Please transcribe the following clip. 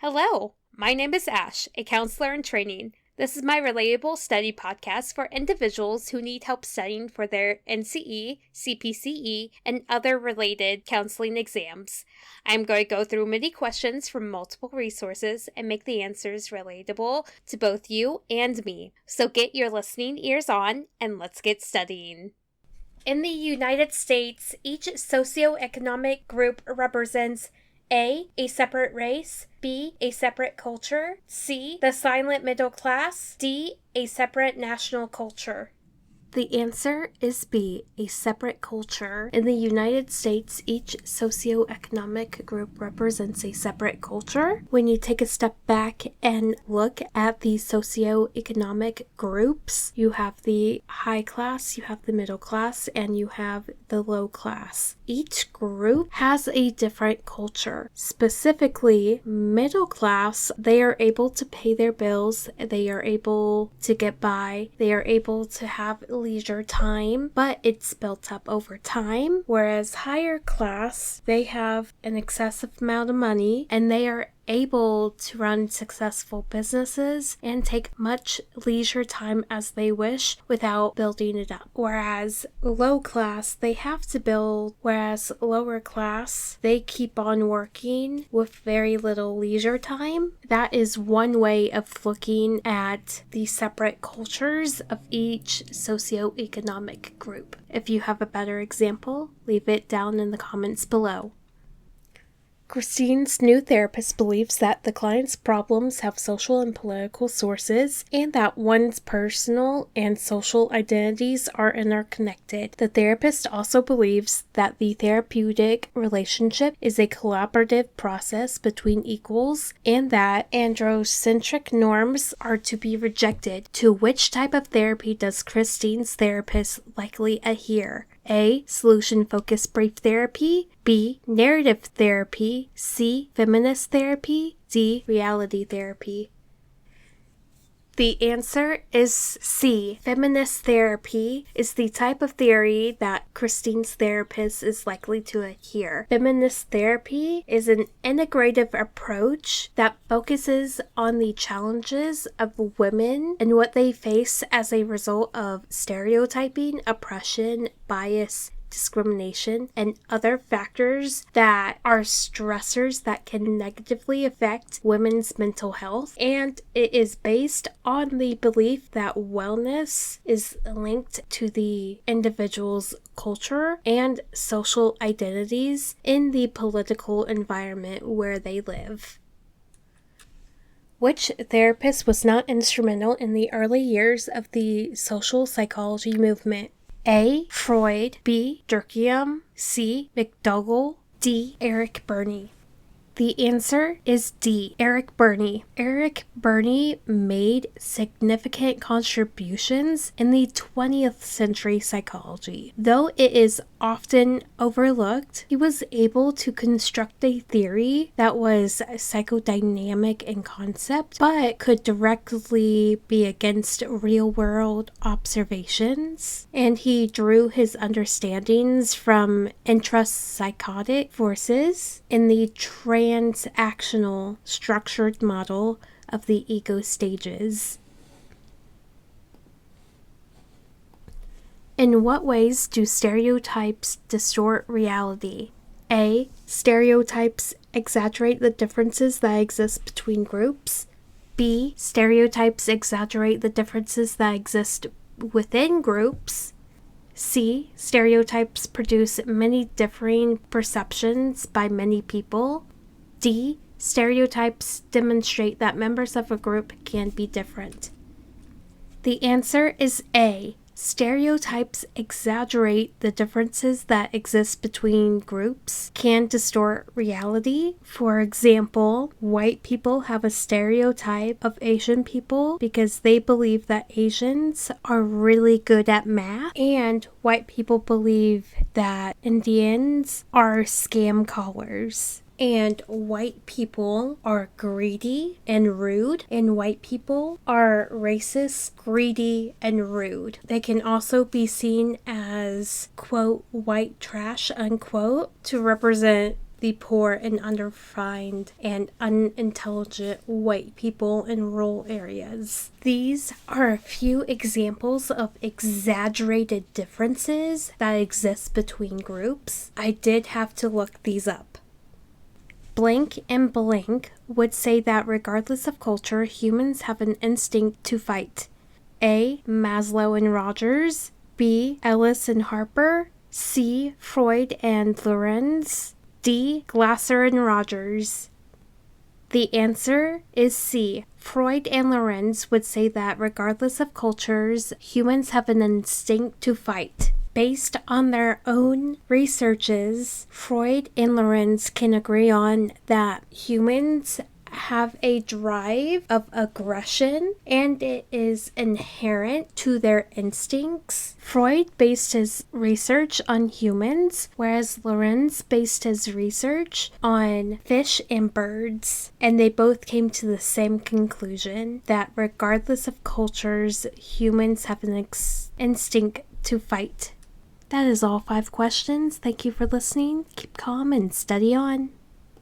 Hello, my name is Ash, a counselor in training. This is my Relatable study podcast for individuals who need help studying for their NCE, CPCE, and other related counseling exams. I'm going to go through many questions from multiple resources and make the answers relatable to both you and me. So get your listening ears on and let's get studying. In the United States, each socioeconomic group represents A separate race, B, a separate culture, C, the silent middle class, D, a separate national culture. The answer is B, a separate culture. In the United States, each socioeconomic group represents a separate culture. When you take a step back and look at the socioeconomic groups, you have the high class, you have the middle class, and you have the low class. Each group has a different culture. Specifically, middle class, they are able to pay their bills, they are able to get by, they are able to have leisure time, but it's built up over time. Whereas higher class, they have an excessive amount of money and they are able to run successful businesses and take much leisure time as they wish without building it up. Whereas low class, they have to build, whereas lower class, they keep on working with very little leisure time. That is one way of looking at the separate cultures of each socioeconomic group. If you have a better example, leave it down in the comments below. Christine's new therapist believes that the client's problems have social and political sources and that one's personal and social identities are interconnected. The therapist also believes that the therapeutic relationship is a collaborative process between equals and that androcentric norms are to be rejected. To which type of therapy does Christine's therapist likely adhere? A. Solution-focused brief therapy. B. Narrative therapy. C. Feminist therapy. D. Reality therapy. The answer is C. Feminist therapy is the type of theory that Christine's therapist is likely to adhere. Feminist therapy is an integrative approach that focuses on the challenges of women and what they face as a result of stereotyping, oppression, bias, discrimination, and other factors that are stressors that can negatively affect women's mental health. And it is based on the belief that wellness is linked to the individual's culture and social identities in the political environment where they live. Which therapist was not instrumental in the early years of the social psychology movement? A. Freud. B. Durkheim. C. McDougall. D. Eric Berne. The answer is D. Eric Berne. Eric Berne made significant contributions in the 20th century psychology. Though it is often overlooked, he was able to construct a theory that was psychodynamic in concept, but could directly be against real-world observations. And he drew his understandings from intrapsychotic forces in the transactional structured model of the ego stages. In what ways do stereotypes distort reality? A. Stereotypes exaggerate the differences that exist between groups. B. Stereotypes exaggerate the differences that exist within groups. C. Stereotypes produce many differing perceptions by many people. D. Stereotypes demonstrate that members of a group can be different. The answer is A. Stereotypes exaggerate the differences that exist between groups, can distort reality. For example, white people have a stereotype of Asian people because they believe that Asians are really good at math, and white people believe that Indians are scam callers. And white people are greedy and rude, and white people are racist, greedy, and rude. They can also be seen as, quote, white trash, unquote, to represent the poor and underfined and unintelligent white people in rural areas. These are a few examples of exaggerated differences that exist between groups. I did have to look these up. Blank and blank would say that regardless of culture, humans have an instinct to fight. A. Maslow and Rogers. B. Ellis and Harper. C. Freud and Lorenz. D. Glasser and Rogers. The answer is C. Freud and Lorenz would say that regardless of cultures, humans have an instinct to fight. Based on their own researches, Freud and Lorenz can agree on that humans have a drive of aggression and it is inherent to their instincts. Freud based his research on humans, whereas Lorenz based his research on fish and birds, and they both came to the same conclusion that regardless of cultures, humans have an instinct to fight. That is all 5 questions. Thank you for listening. Keep calm and study on.